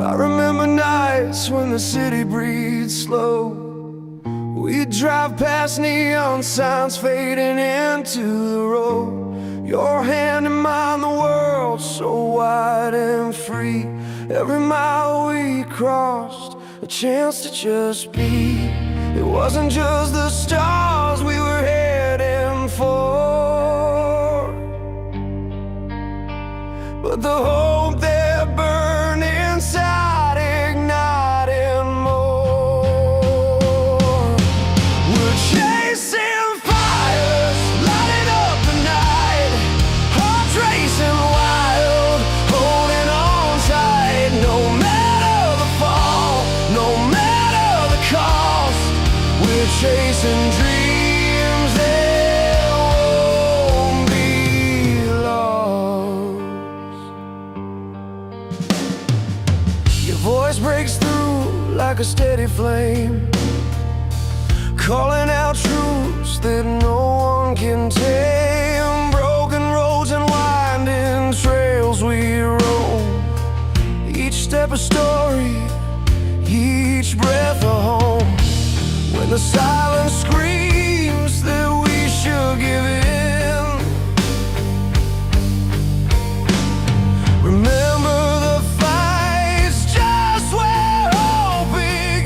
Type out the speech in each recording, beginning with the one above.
I remember nights when the city breathed slow. We'd drive past neon signs fading into the road. Your hand in mine, the world so wide and free. Every mile we crossed, a chance to just be. It wasn't just the stars we were heading for, but the hope that burned inside, igniting more. We're chasing fires, lighting up the night, hearts racing wild, holding on tight. No matter the fall, no matter the cost, we're chasing dreams that won't be lost. Your voice breaks through like a steady flame, calling out truths that no one can tame. Broken roads and winding trails we roam, each step a story, each breath a home. When the silence screams that we should give in, remember the fight's just where hope begins.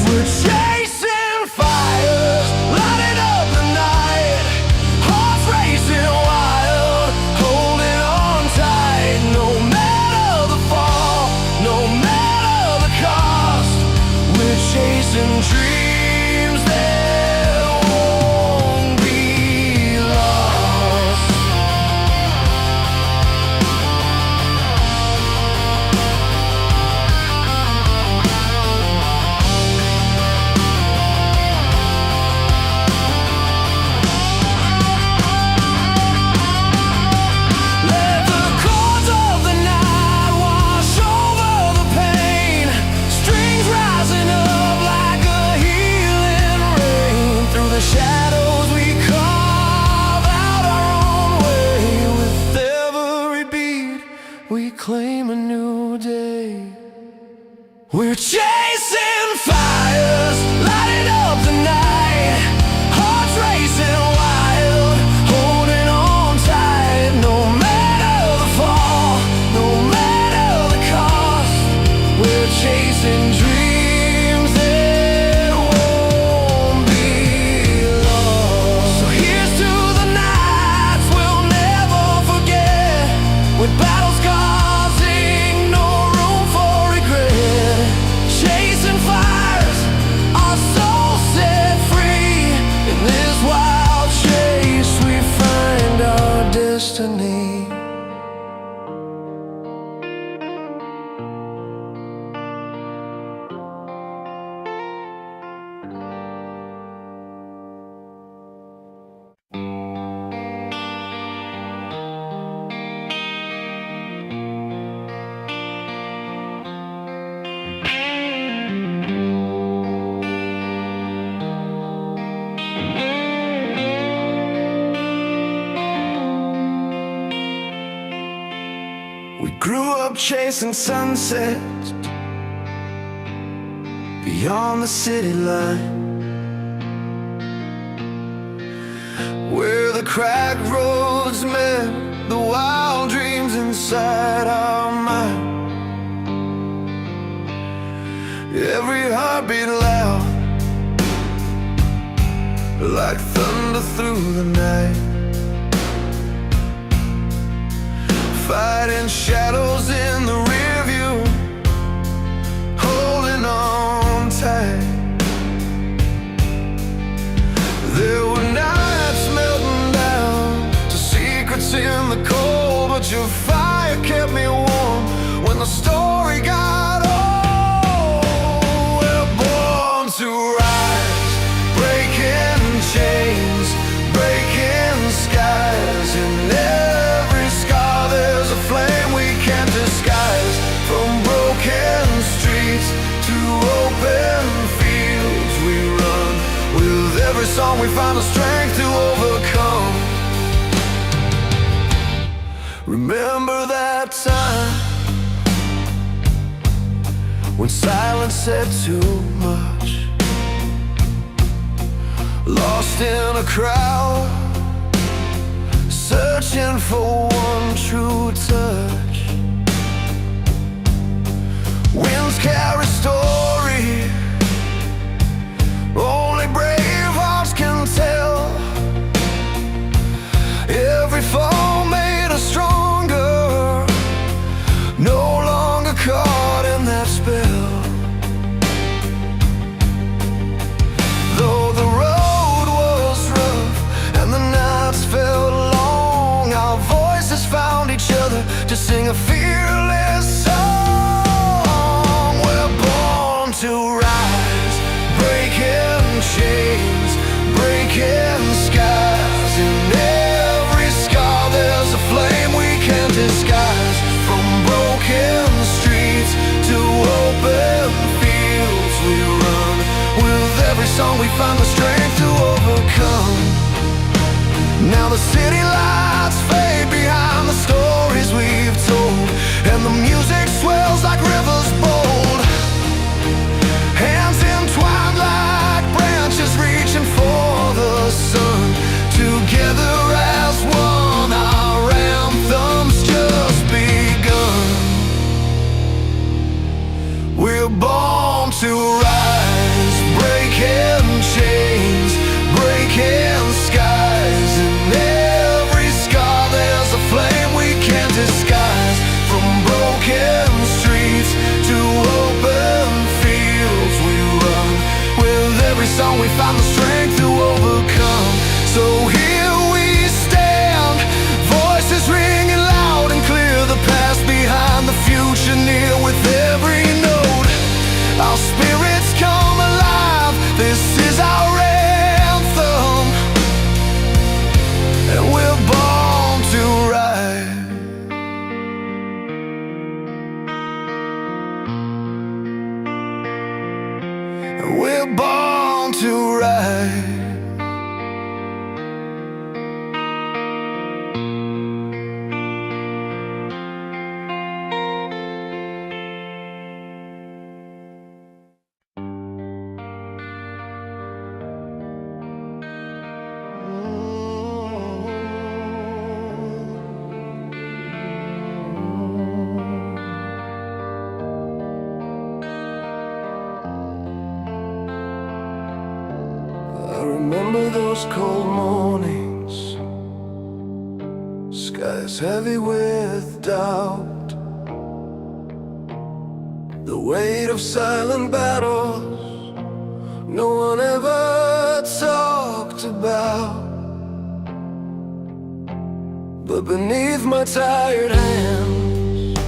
We're chasing fires, lighting up the night, hearts racing wild, holding on tight. No matter the fall, no matter the cost, we're chasing dreams that won't be lost. Let the chords of the night wash over the pain, strings rising up like a healing rain. Through the shadows we carve out our own way. With every beat we claim a new day. We're chasing fires, lighting up the night, hearts racing wild, holding on tight. No matter the fall, no matter the cost, we're chasing dreams that won't be lost. So here's to the nights we'll never forget, with battle scars, no room for regret. Chasing fires, our souls set free. In this wild chase we find our destiny. We grew up chasing sunsets beyond the city line, where the cracked roads met the wild dreams inside our mind. Every heartbeat loud, like thunder through the night, fighting shadows in the rear view, holding on tight. There were nights melting down to secrets in the cold, but your fire kept me warm when the story got old. We're born to rise, breaking chains, breaking skies. In every scar there's a flame we can't disguise. From broken streets to open fields we run. With every song we find the strength to overcome. Remember that time when silence said too much. Lost in a crowd, searching for one true touch. Winds carry story only brave hearts can tell. Every fall made us stronger, no longer caught in that spell. Though the road was rough and the nights felt long, our voices found each other to sing a fearless song. We're born to rise, breaking chains, breaking skies. In every scar there's a flame we can't disguise. From broken streets to open fields we run. With every song we find the strength to overcome. Now the city lights fade behind the stories we've told, and the music swells like rivers bold. Hands entwined like branches reaching for the sun. Together as one, our anthem's just begun. We're born to rise, breaking chains, breaking skies. In every scar there's a flame we can't disguise. From broken streets to open fields we run. With every song we find the strength to overcome. So here we stand, voices ringing loud and clear. The past behind, the future near. With every note our spirits come alive. This is our anthem, and we're born to ride. And we're born to ride. I remember those cold mornings, skies heavy with doubt, the weight of silent battles no one ever talked about. But beneath my tired hands,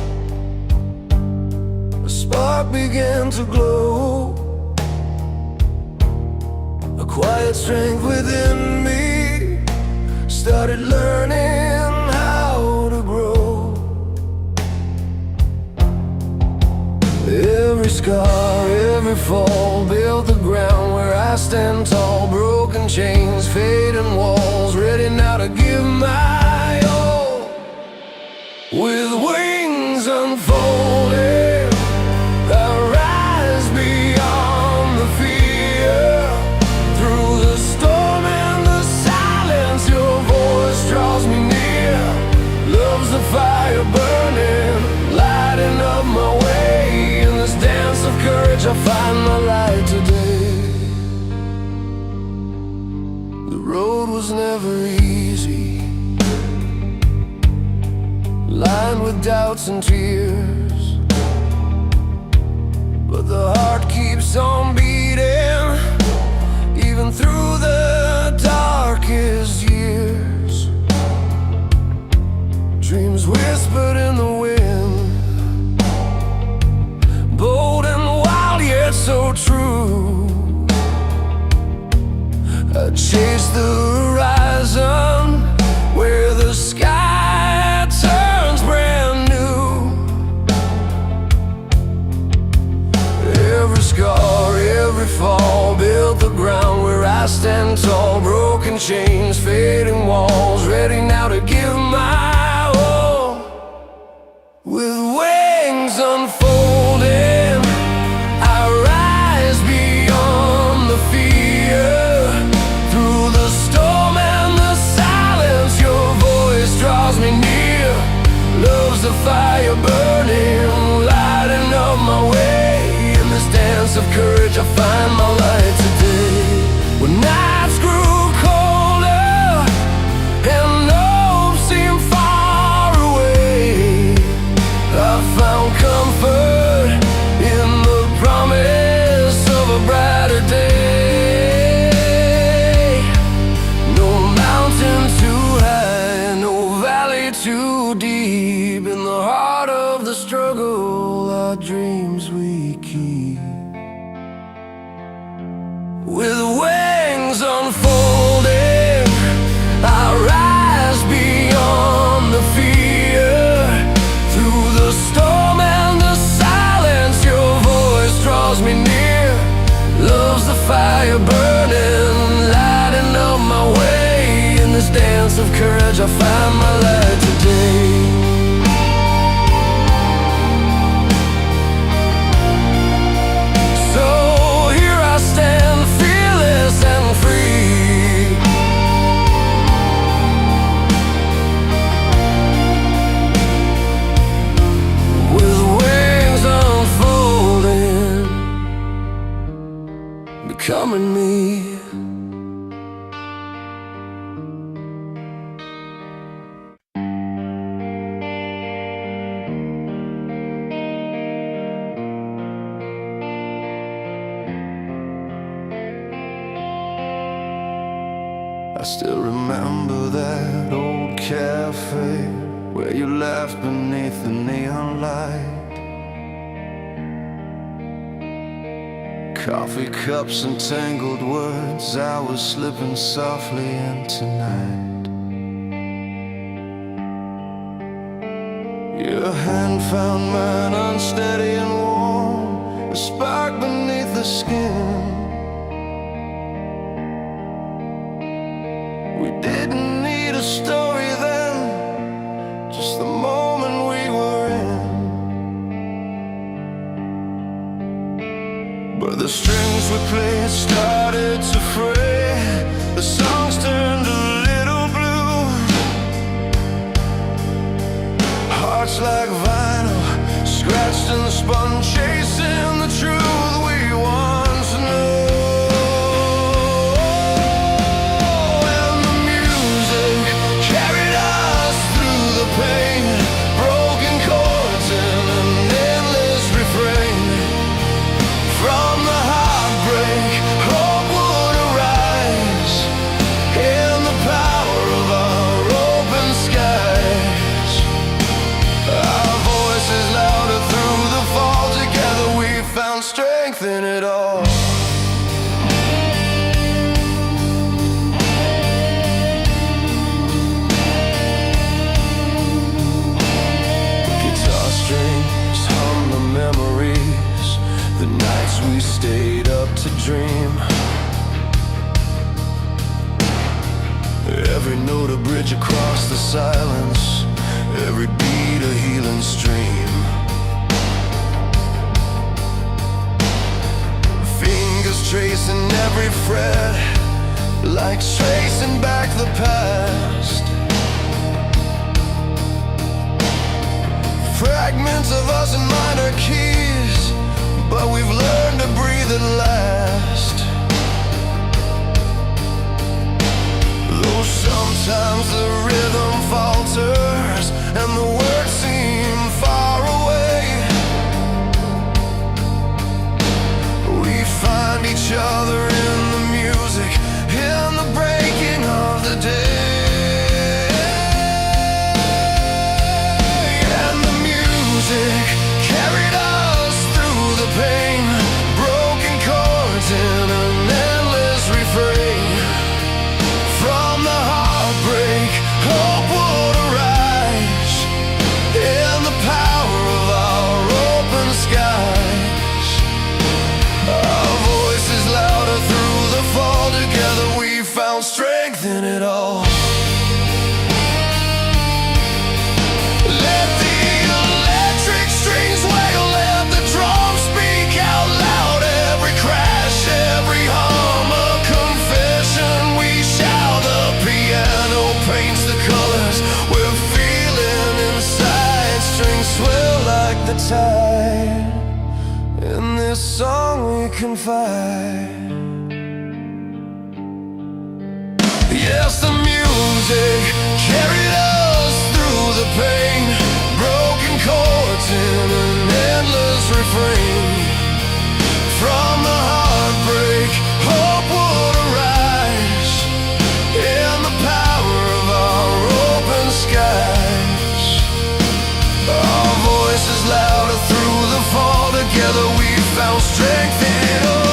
a spark began to glow. A quiet strength within me started learning how to grow. Every scar, every fall built the ground where I stand tall. Broken chains, fading walls, ready now to give my all. With wings unfolding, I rise beyond the fear. Through the storm and the silence, your voice draws me near. Love's the fire burning, lighting up my way. In this dance of courage I find my light today. The road was never easy, lined with doubts and tears, but the heart keeps on beating, even through the darkest years. Dreams whispered in the wind, bold and wild yet so true. I chased the horizon where the sky turns brand new. Every scar, every fall built the ground where I stand tall. Broken chains, fading walls, ready now to give my all. With wings unfolding, courage, I find my light today. So here I stand, fearless and free, with wings unfolding, becoming me. I still remember that old cafe where you laughed beneath the neon light. Coffee cups and tangled words, I was slipping softly into night. Your hand found mine unsteady and warm, a spark beneath the skin. We didn't need a story then, just the moment we were in. But the strings we played started to fray, the songs turned a little blue. Hearts like vinyl, scratched and spun, chasing the truth we once knew. Strength in it all. Guitar strings hum the memories, the nights we stayed up to dream. Every note a bridge across the silence, every beat a healing stream. Tracing every fret, like tracing back the past. Fragments of us in minor keys, but we've learned to breathe at last. Though sometimes the rhythm falters and the words seem far away, find each other in the music, in the breaking of the day. And the music carried us through the pain, broken chords in an endless refrain. From the heartbreak, hope would arise, in the power of our open skies. Our voices louder through the fall, together we found strength in it all. Let the electric strings wail, let the drums speak out loud. Every crash, every hum, a confession we shout. The piano paints the colors we're feeling inside. Strings swell like the tide, in this song we confide. Yes, the music carried us through the pain, broken chords in an endless refrain. From the heartbreak, hope would arise, in the power of our open skies. Our voices louder through the fall, together we found strength in it all.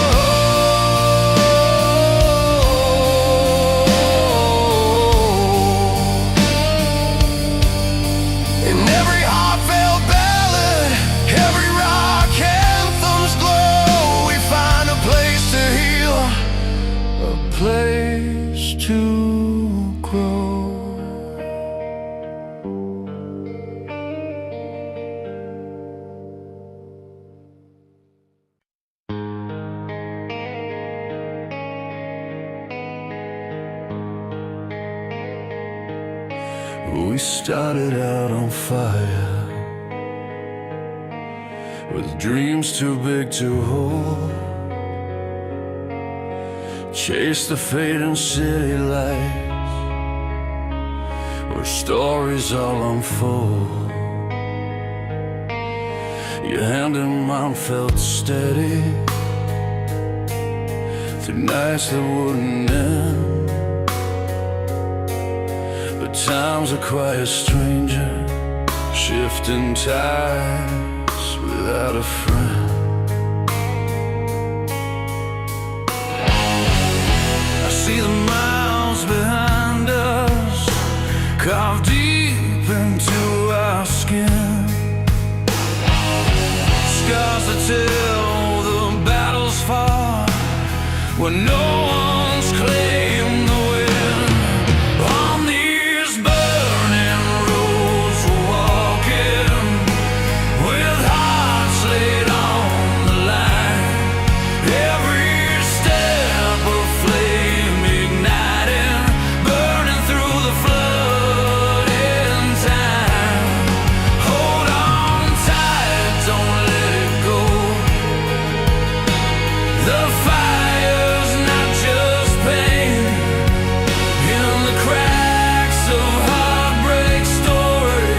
We started out on fire, with dreams too big to hold. Chase the fading city lights, where stories all unfold. Your hand in mine felt steady through nights that wouldn't end. But time's a quiet stranger, shifting tides without a friend. I see the miles behind us, carved deep into our skin. Scars that tell the battle's fought, when no one's claimed the win. On these burning roads we're walking, with hearts laid on the line. Every step a flame igniting, burning through the flood in time. Hold on tight, don't let it go. The fire's not just pain, in the cracks of heartbreak story,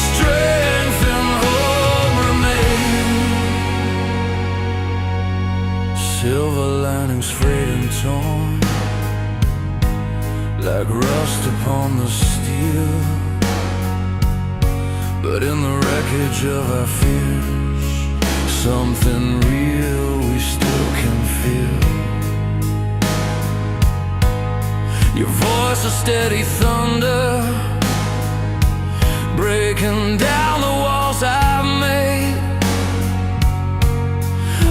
strength and hope remain. Silver linings frayed and torn, like rust upon the steel. But in the wreckage of our fears, something real we still can feel. Your voice a steady thunder, breaking down the walls I've made.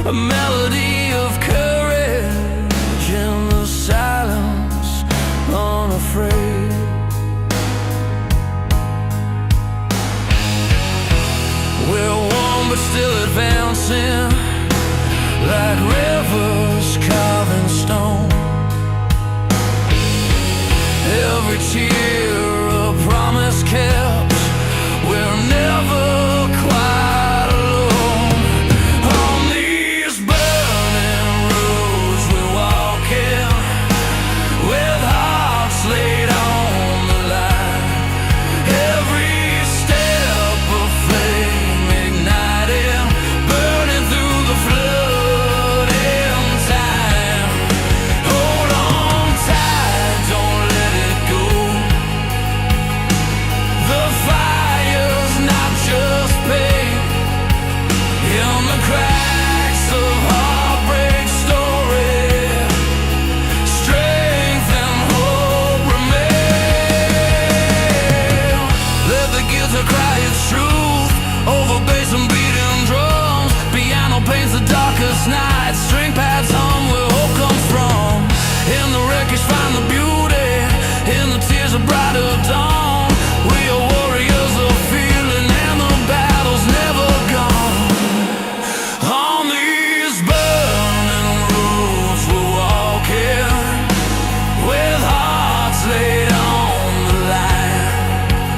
A melody of courage in the silence, unafraid. We're warm but still advancing, like rivers carving stone. Every tear a promise kept, we're never quite alone. On these burning roads we're walking, with hearts laid on the line. Every step a flame igniting, burning through the flood in time. Hold on tight, don't let it go. The fire's not just pain, in the cracks of heartbreak story, strength and hope remain. Let the guitar cry its truth over bass and beating drums. Piano paints the darkest night, string pads hum where hope comes from. In the wreckage find the beauty, in the tears of brighter dawn. We are warriors of feeling, and the battle's never gone. On these burning roads we're walking, with hearts laid on the line.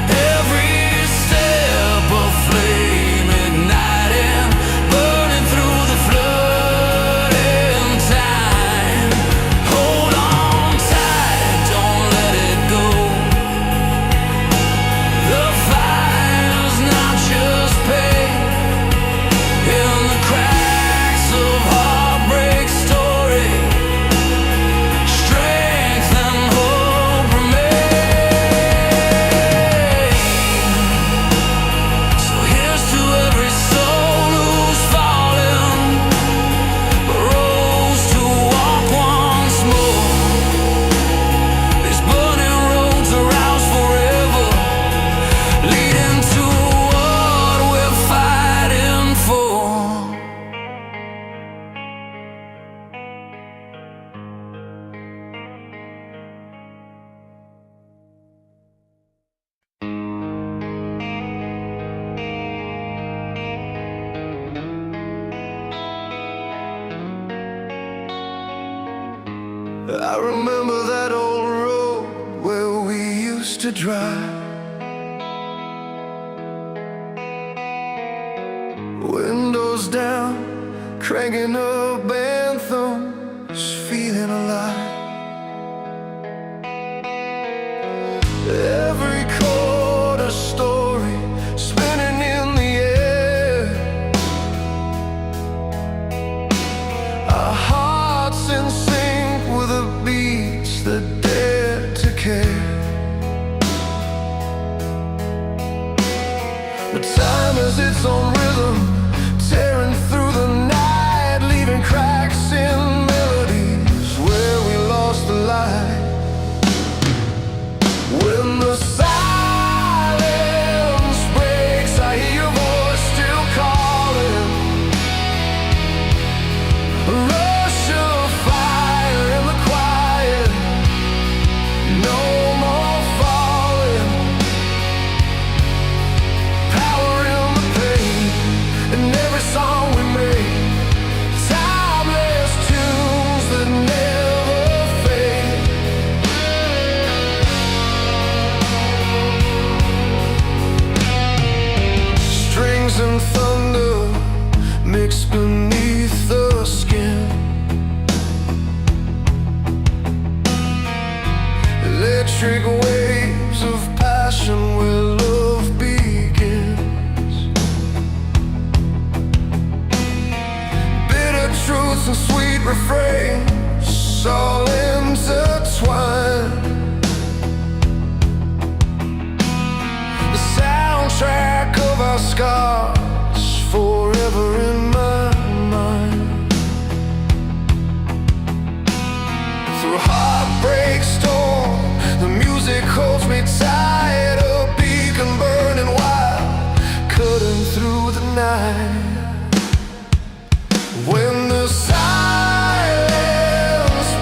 Every step a flame igniting, burning through the flood in time. Hold on tight, don't let it go. The fire's not just pain, in the cracks of heartbreak story, strength and hope remain. So here's to every soul who's fallen, rose to walk once more. These burning roads are ours forever, leading to what we're fighting for. I remember that old road where we used to to dry. Windows down, cranking up anthems, feeling alive. Every chord a story spinning in the air. Our hearts in sync with the beats that dare to care. But time has its own rhythm, tearing through the night, leaving cracks in melodies where we lost the light. When the silence breaks, I hear your voice still calling. A rush of fire in the quiet, no more falling. Power in the pain, in every song we make. Timeless tunes that never fade. Strings and thunder mixed beneath the skin. Electric waves of passion where love begins. Bitter truths and sweet refrains, all intertwined. The soundtrack of our scars, forever in my mind. Through heartbreak storm, the music holds me tight. A beacon burning wild, cutting through the night. When the silence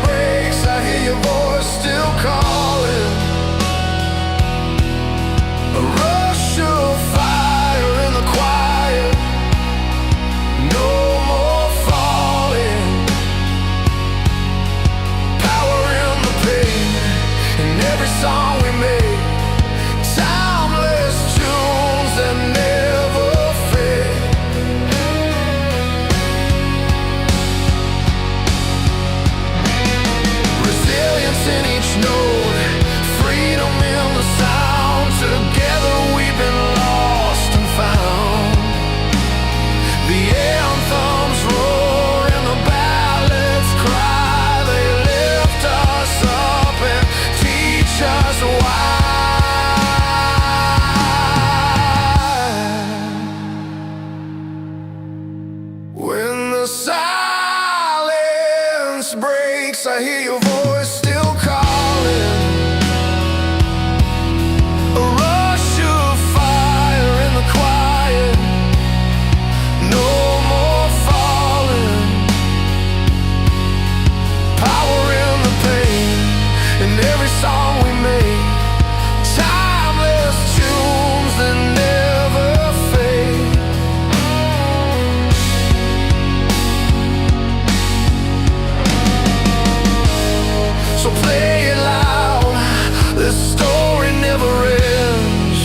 breaks, I hear your voice still calling. A rush of fire in the quiet, no more falling. Power in the pain, in every song we make. Timeless tunes that never fade. Resilience in each note, freedom in the sound. Together we've been lost and found. The anthems roar and the ballads cry. They lift us up and teach us why. When the silence breaks, I hear your voice still calling. A rush of fire in the quiet, no more falling. Power in the pain, in every song we make. Timeless tunes that never fade. So play it loud, this story never ends.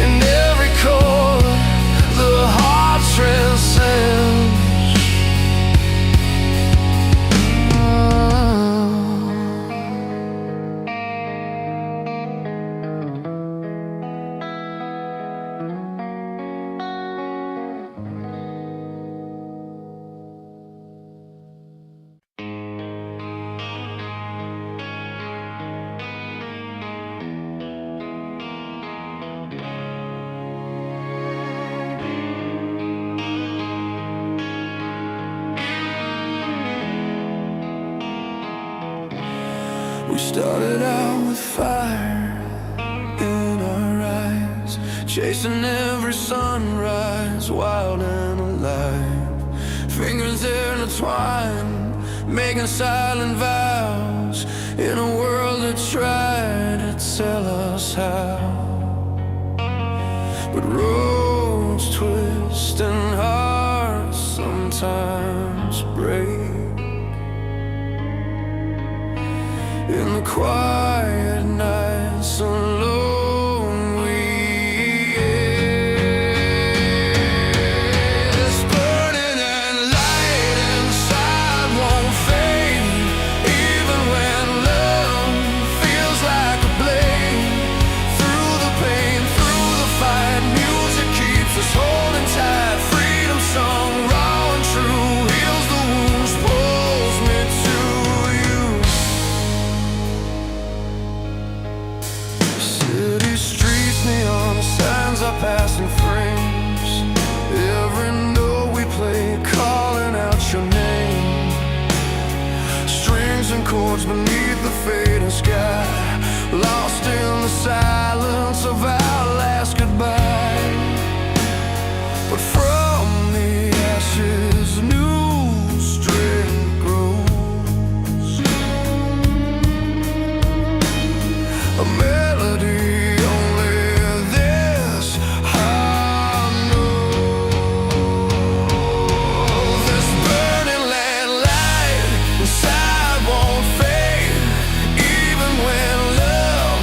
In every chord, the heart transcends. We started out with fire in our eyes, chasing every sunrise, wild and alive. Fingers intertwined, making silent vows, in a world that tried to tell us how. But roads twist and hearts sometimes break. in the quiet nights alone. This burning and light inside won't fade, even when love feels like a blade. Through the pain, through the fight, music keeps us holding tight. Freedom song, raw and true, heals the wounds, pulls me to you. City streets, neon signs are passing frames. Every note we play, calling out your name. Strings and chords beneath the fading sky, lost in the silence of our last goodbye. But from the ashes, new strength grows. A melody only this heart knows. This burning land light inside won't fade, even when love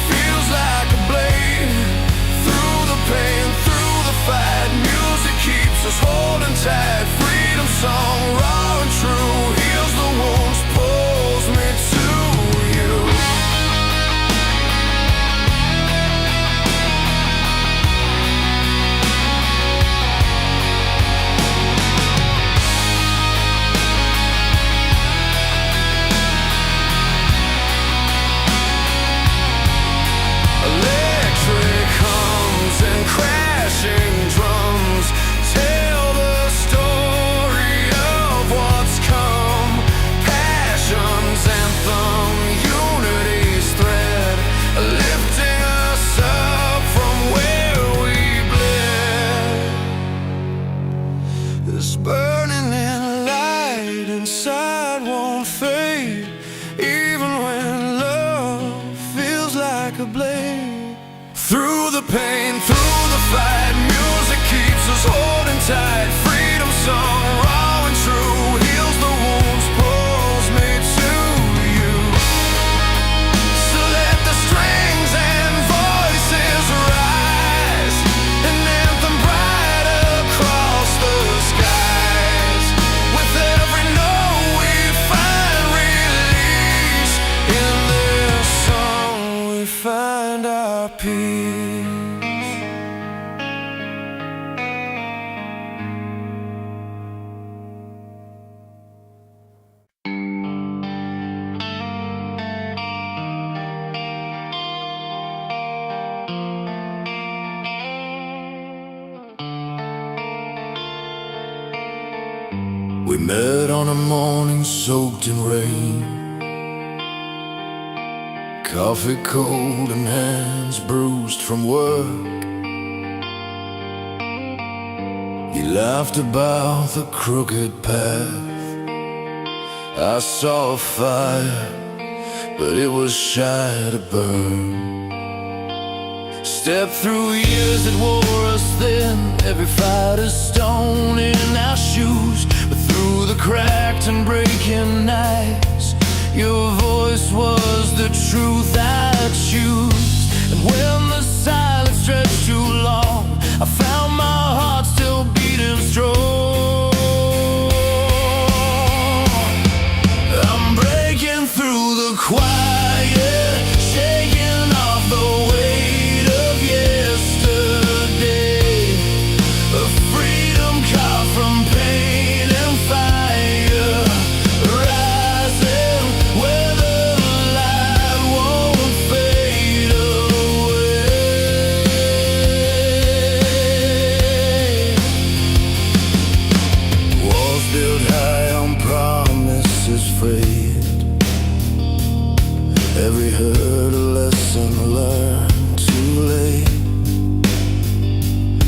feels like a blade. Through the pain, through the fight, music keeps us holding tight. Freedom song, raw and true, heals the wounds, pulls me to you. Electric hums and crashing drums tell the story of what's come. Passion's anthem, unity's thread, lifting us up from where we bled. This burning in light inside won't fade, even when love feels like a blade. Through the pain, through the fight, music keeps us holding tight. Freedom song, raw and true, heals the wounds, pulls me to you. So let the strings and voices rise, an anthem bright across the skies. With every note we find release, in this song we find our peace. We met on a morning soaked in rain, coffee cold and hands bruised from work. You laughed about the crooked path. I saw a fire, but it was shy to burn. Stepped through years that wore us thin, every fighter's stone in our shoes. But through the cracked and breaking nights, your voice was the truth I'd choose. And when the silence stretched too long, I found my heart still beating strong. I'm breaking through the quiet, shaking off the weight of yesterday. A freedom carved from pain and fire, rising where the light won't fade away. Walls built high on promises frayed, every hurt a lesson learned too late.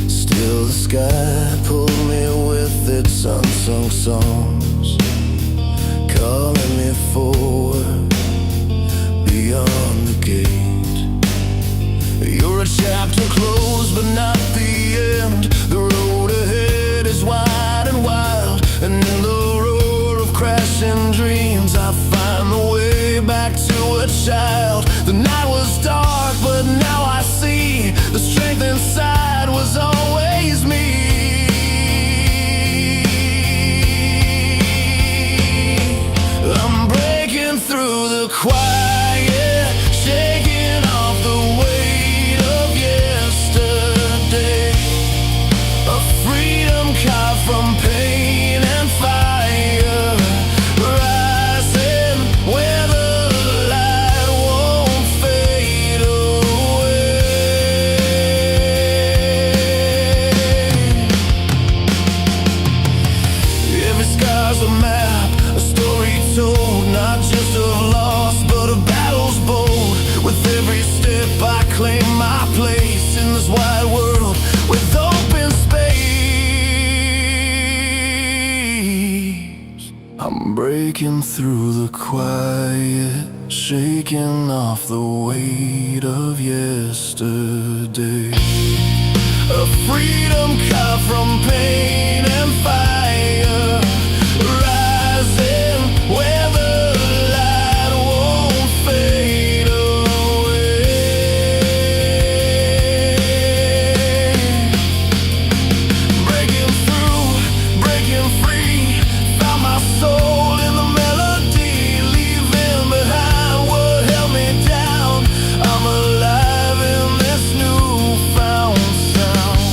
Still the sky pulled me with its unsung songs, calling me forward beyond the gate. You're a chapter closed but not the end. The road ahead is wide and wild, and in the roar of crashing dreams I find the way back to child. The night was dark, but now I see the strength inside was always me. I'm breaking through the quiet, shaking off the weight of yesterday. A freedom carved from pain and fire, rising where the light won't fade away. Every scar's a map, a story told, not just of loss, but of battles bold. With every step I claim my place in this wide world with open space. I'm breaking through the quiet, shaking off the weight of yesterday. A freedom carved from pain and fire, rising where the light won't fade away. Breaking through, breaking free, found my soul in the melody, leaving behind what held me down. I'm alive in this newfound sound.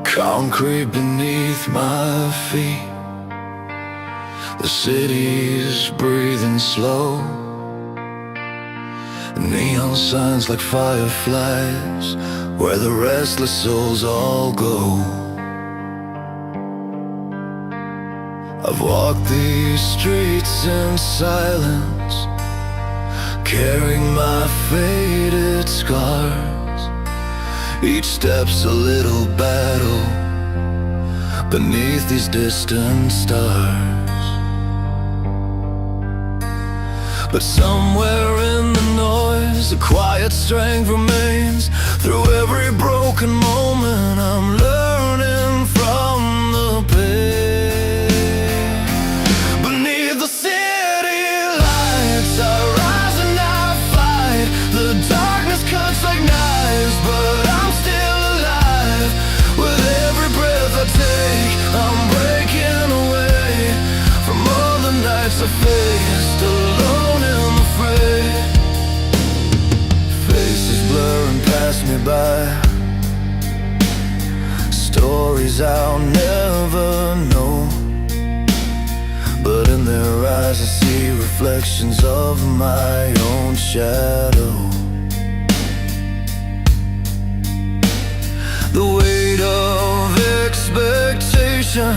Concrete beneath my feet, the city's breathing slow. Neon signs like fireflies, where the restless souls all glow. I've walked these streets in silence, carrying my faded scars. Each step's a little battle beneath these distant stars. But somewhere in the noise, a quiet strength remains. Through every broken moment, I'm learning from the pain. Beneath the city lights, I rise and I fight. The darkness cuts like knives, but I'm still alive. With every breath I take, I'm breaking away from all the nights I faced alone in the fray. Faces blurring past me by, stories I'll never know. But in their eyes I see reflections of my own shadow. The weight of expectation,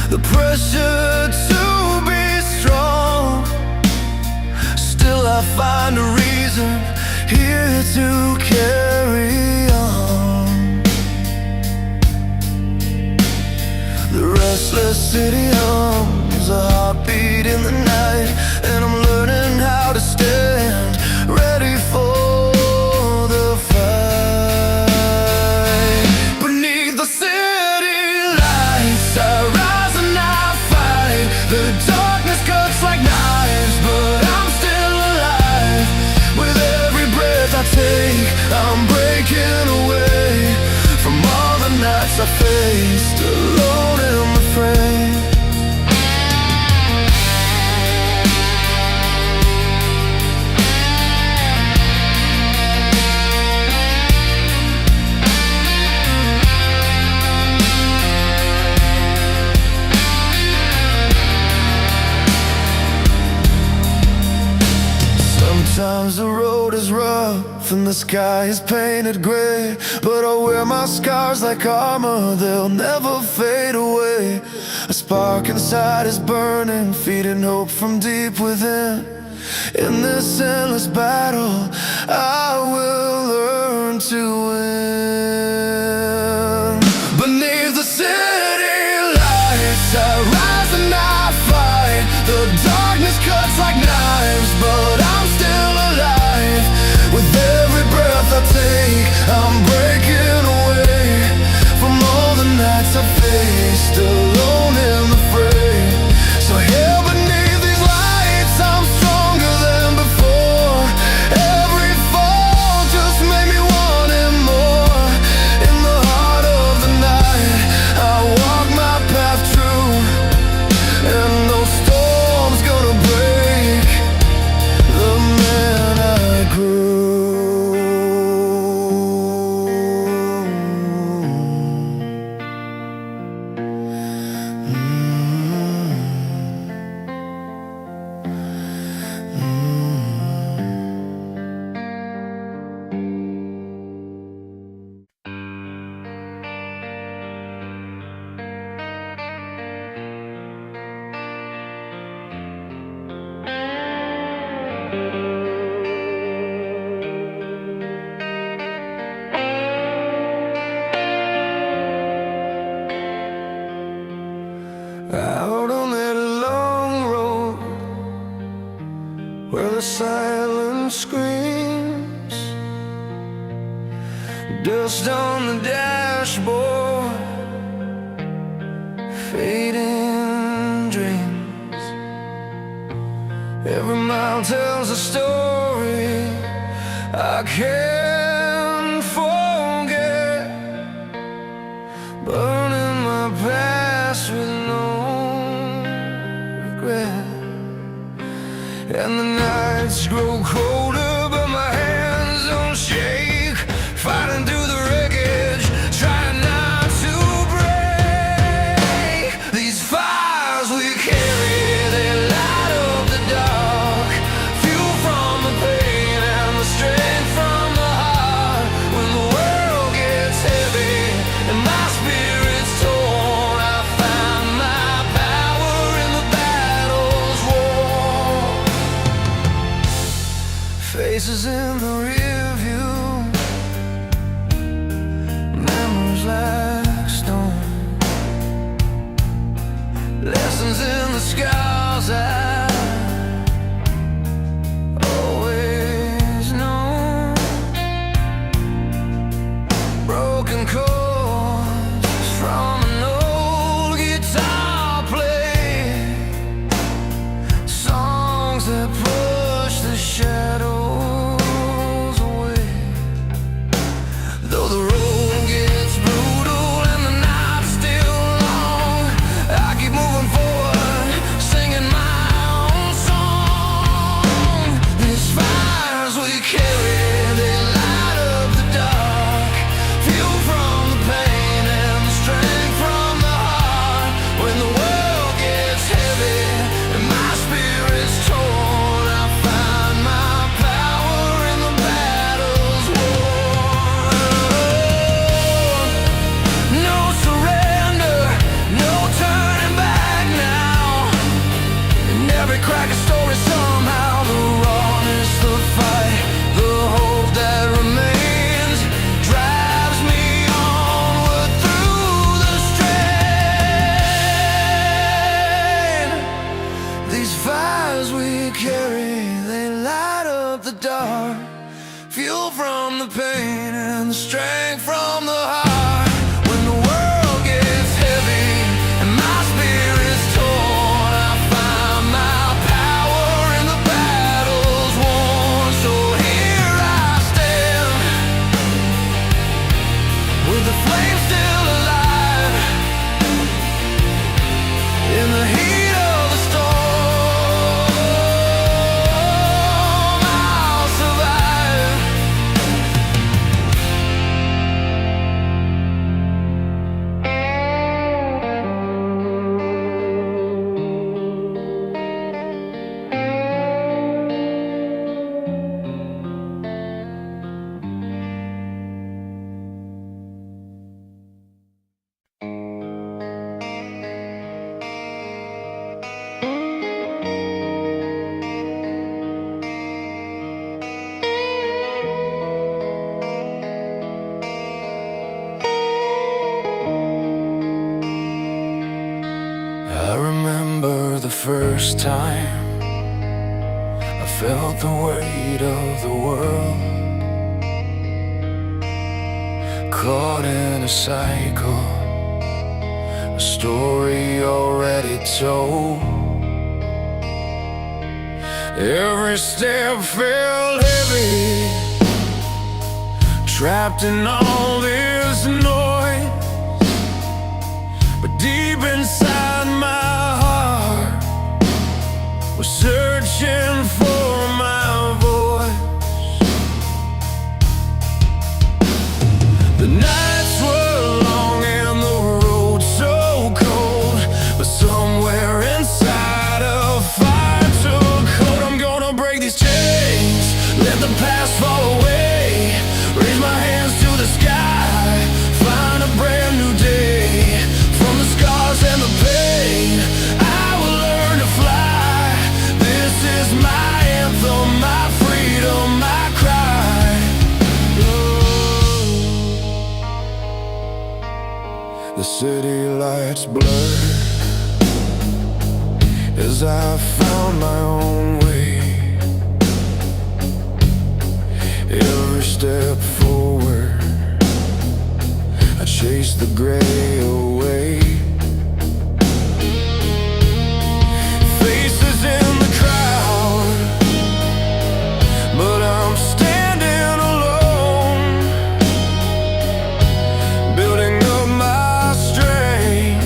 the pressure to be strong. Still I find a reason here to carry on. The restless city hums, a heartbeat in the night, and I'm learning how to stand ready for the fight. Beneath the city lights, I rise and I fight. The darkness cuts like knives, but I'm still alive. With every breath I take, I'm breaking away from all the nights I faced alone in the fray. Sometimes the road is rough and the sky is painted gray, but I'll wear my scars like armor, they'll never fade away. A spark inside is burning, feeding hope from deep within. In this endless battle, I will learn to win. Beneath the city lights, I rise and I fight. The darkness cuts like knives, but I'm still alive. With every breath I take, I'm breaking away from all the nights I faced alone in the fray. So here beneath these lights, I'm stronger than before. Every fall just made me want it more. In the heart of the night, I walk my path true, and no storm's gonna break the man I grew. Out on that long road where the silence screams, dust on the dashboard, fading dreams. Every mile tells a story I can't forget, burning my past with no regret. And the nights grow colder, but my hands don't shake, fighting through the wreckage, trying not to break. These fires we carry, they light up the dark, fuel from the pain and the strength from the heart. When the world gets heavy and my spirit's torn, I find my power in the battle's war. Faces in the rear view, memories like stone, lessons in the scars I always known. Broken chords from an old guitar play, songs that push the shadows away. Though the road gets brutal and the night's still long, I keep moving forward, singing my own song. These fires we carry, they light up the dark, fuel from the pain and the strength from the heart. When the world gets heavy and my spirit's torn, I find my power in the battle's war. No surrender, no turning back now. In every crack a story somehow, the rawness, the fight, the hope that remains drives me onward through the strain. These fires we carry, they light up the dark, fuel from the pain and the strength from the heart. When the world gets heavy and my spirit's torn, I find my power in the battle's won. So here I stand, with the flame still alive, in the heat of the storm, I'll survive. first time I felt the weight of the world, caught in a cycle, a story already told. Every step felt heavy, trapped in all this noise. But deep inside my heart was searching for my voice. The nights were long and the road so cold, but somewhere inside a fire took hold. I'm gonna break these chains, let the past fall away, raise my hands to the sky, find a brand new day. From the scars and the pain, I will learn to fly. This is my anthem, my freedom, my cry. The city lights blur as I found my own way. Every step forward, I chase the gray away. Faces in the crowd, but I'm standing alone, building up my strength.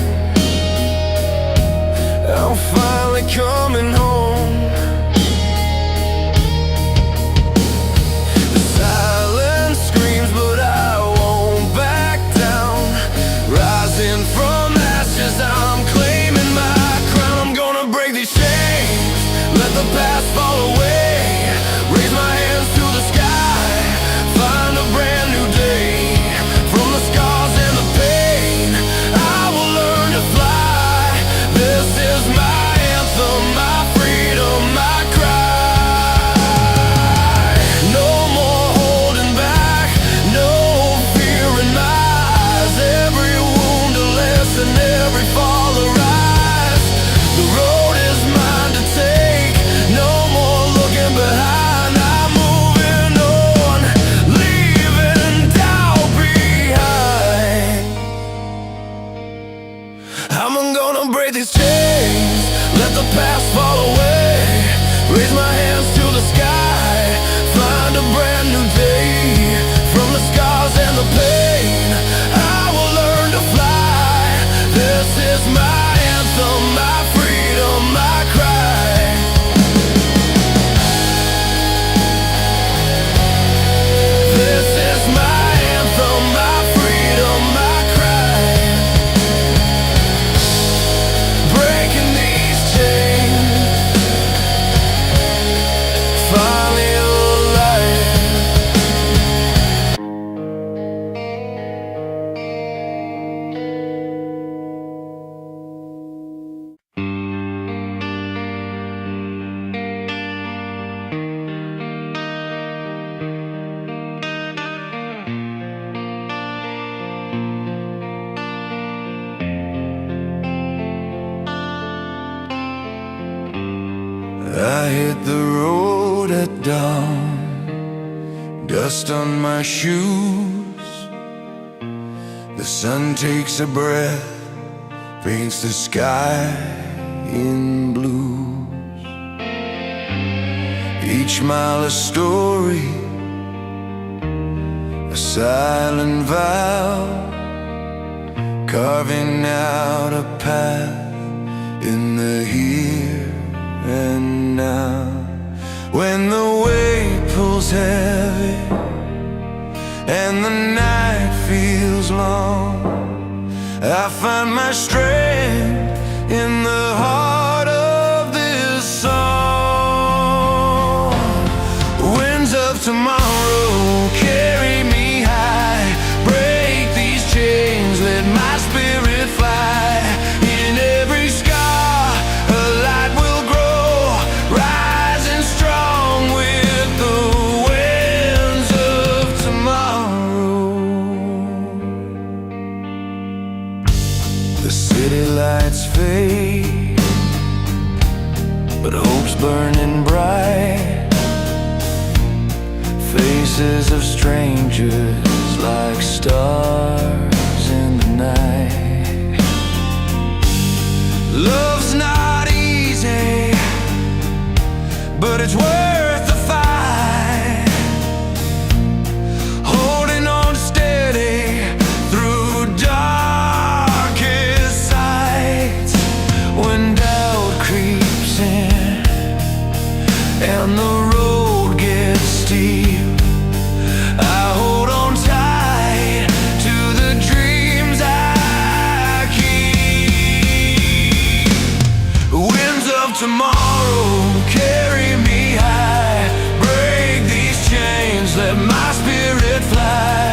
I'm finally coming home. The silence screams, but I won't back down. Rising from ashes, I'm claiming my crown. I'm gonna break these chains, let the past fall away, raise my hands to the sky, find a brand new day. From the scars and the pain, I will learn to fly. This is my anthem, my freedom, my cry. No more holding back, no fear in my eyes. Every wound a lesson, every fall a rise. The road is mine to take, no more looking behind. I'm moving on, leaving doubt behind. I'm gonna break these chains, let the past fall away, raise my hands to the sky, find a brand new day. From the scars and the pain, I will learn to fly. This is my anthem, my freedom, my cry. This is my anthem, my freedom, my cry. Breaking these chains, finally alive. I hit the road at dawn, dust on my shoes. The sun takes a breath, paints the sky in blues. Each mile a story, a silent vow, carving out a path in the here and now. When the weight pulls heavy and the night feels long, I find my strength in the heart of this song. Winds of tomorrow carry me high, break these chains, let my spirit fly. In every scar a light will grow, rising strong with the winds of tomorrow. The city lights fade, faces of strangers like stars in the night. Love's not easy, but it's worth the fight. Holding on steady through darkest sights. When doubt creeps in and the road gets steep, I hold on tight to the dreams I keep. Winds of tomorrow carry me high, break these chains, let my spirit fly.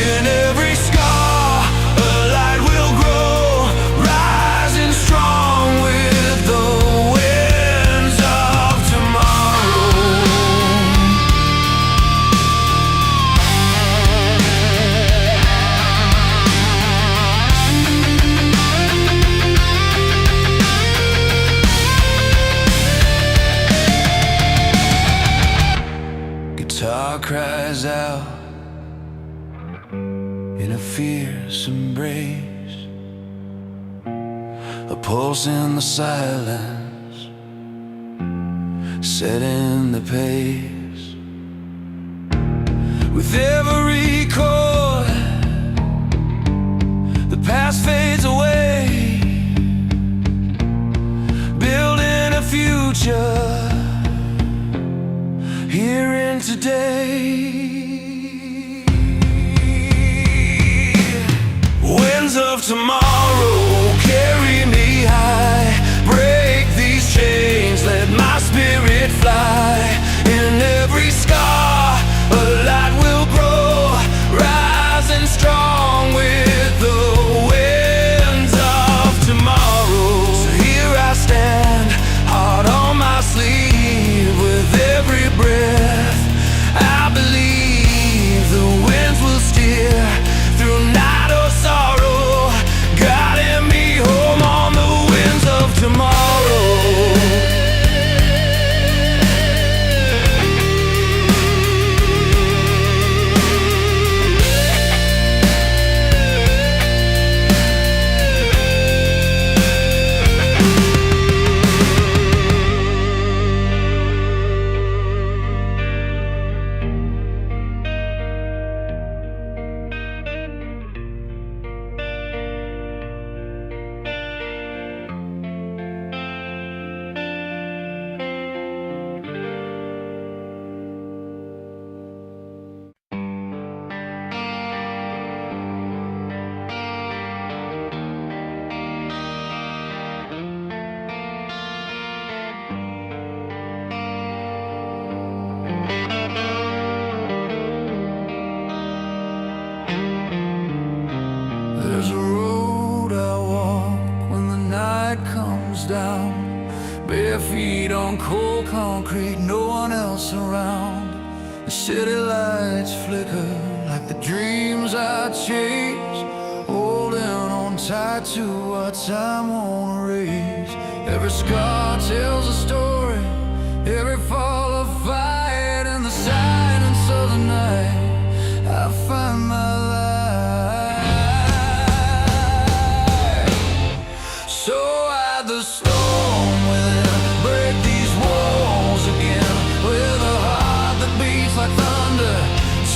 In every scar a light will grow, rising strong with the winds of tomorrow. Guitar cries out in a fierce embrace, a pulse in the silence, setting the pace. With every chord, the past fades away, building a future here in today. Winds of tomorrow carry me high, break these chains, let my spirit fly. In every scar a light will grow, rising strong with the winds of tomorrow. So here I stand, heart on my sleeve, with every breath I believe the winds will steer through night or sorrow, guiding me home on the winds of tomorrow. There's a road I walk when the night comes down, bare feet on cold concrete, no one else around. The city lights flicker like the dreams I chase, holding on tight to what time won't erase. Every scar tells a story, every fall a fight. In the silence of the night I find my light. So at the storm within, break these walls again, with a heart that beats like thunder,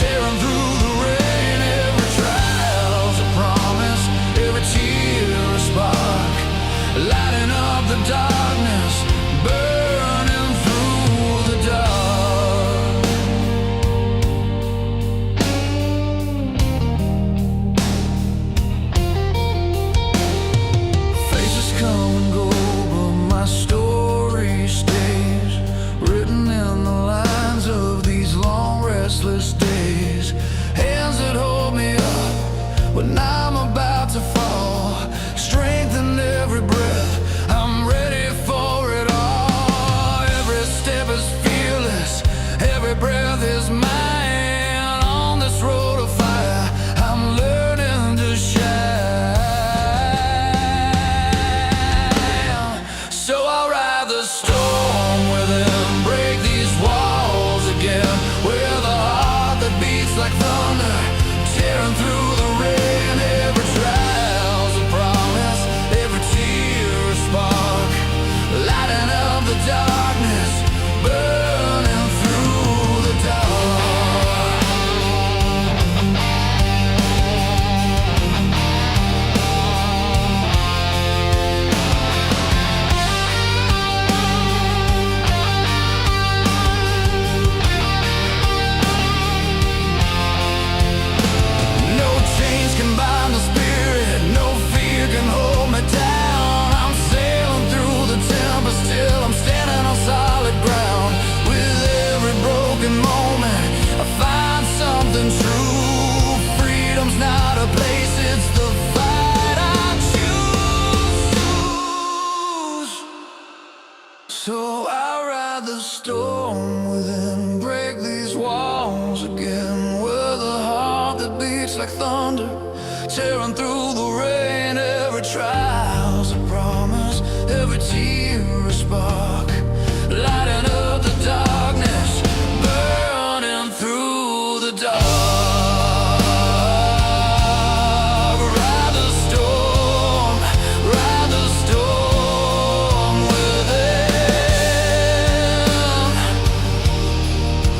tearing through the rain. Every trial's a promise, every tear a spark, lighting up the darkness, burning through the like thunder, tearing through the rain. Every trial's a promise, every tear a spark, lighting up the darkness, burning through the dark. Ride the storm, ride the storm within.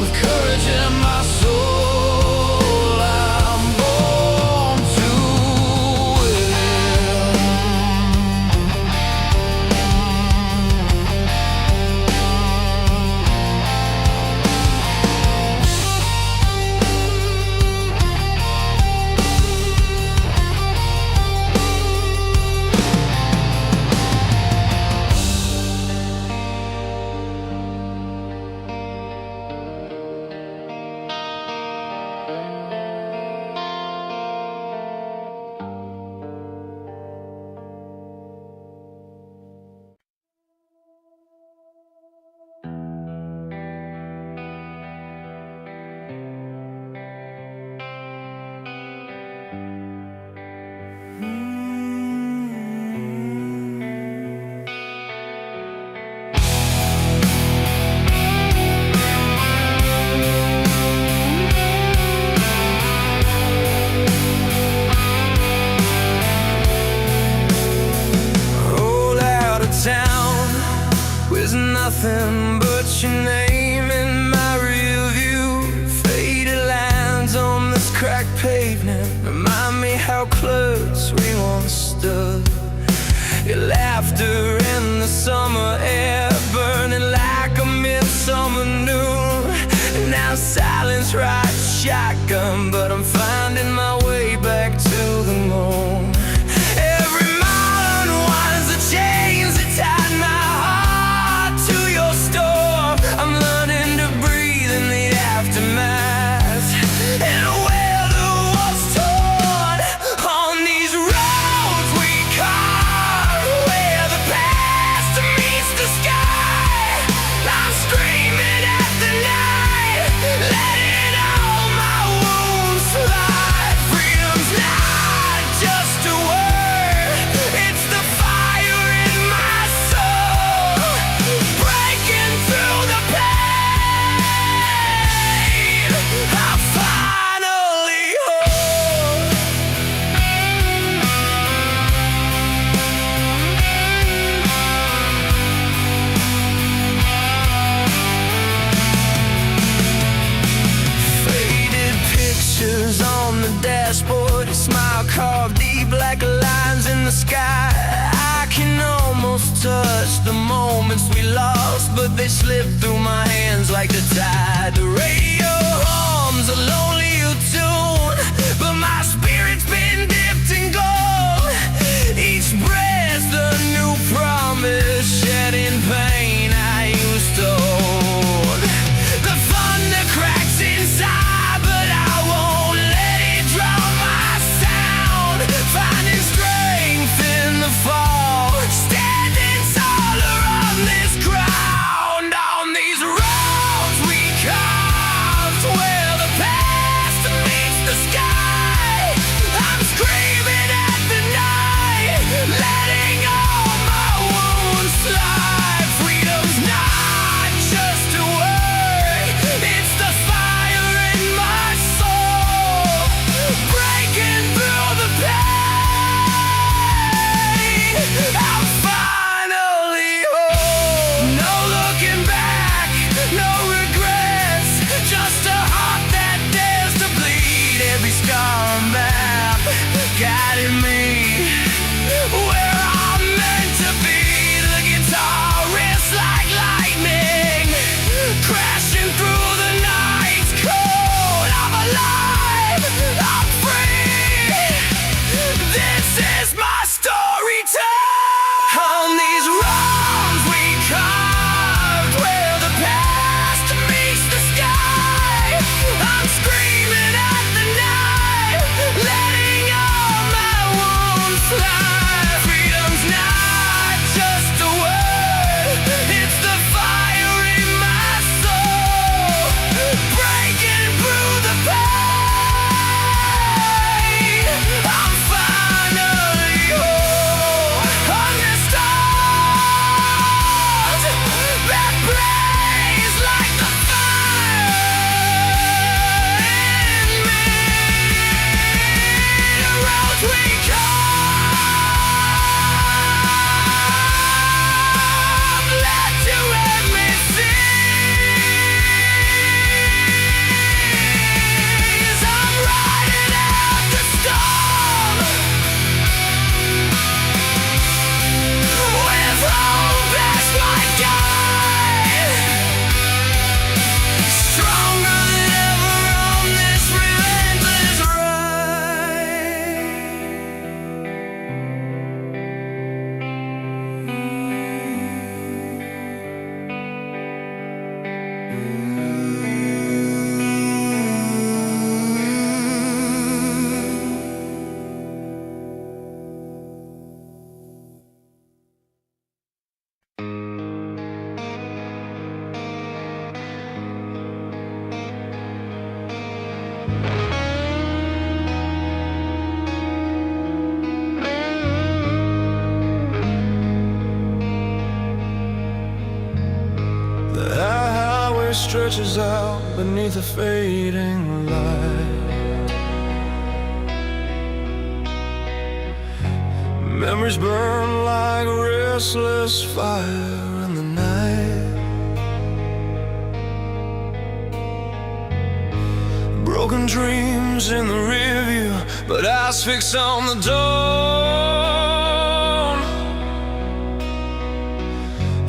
With courage in my soul, I'm born to win. Roll out of town with nothing but your name in my rear view. Faded lines on this cracked pavement remind me how close we once stood. Your laughter in the summer air, burning like a midsummer noon. And now silence rides shotgun, but I'm finding my way back to the moon. Every mile unwinds the chains that tied my heart to your storm. I'm learning to breathe in the aftermath, and where the walls torn on these roads we carve, where the past meets the sky. I'm screaming at the night, letting all my wounds fly. Freedom's not just a word, it's the fire in my soul, breaking through the pain. I'm finally home. Faded pictures on the dashboard, your smile carved deep like lines in the sky. I can almost touch the moments we lost, but they slip through my hands like the tide. The radio hums a lonely tune, but my spirit's been dipped in gold. Each breath's a new promise, shedding pain I used to hold. The thunder cracks inside, but I won't let it drown my sound. Finding strength in the fall, standing taller on this ground. On these roads we carved, where the past meets the sky. stretches out beneath a fading light. Memories burn like a restless fire in the night. Broken dreams in the rearview, but eyes fixed on the dawn.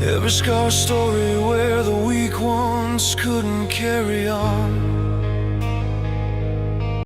Every scar story where the weak ones couldn't carry on.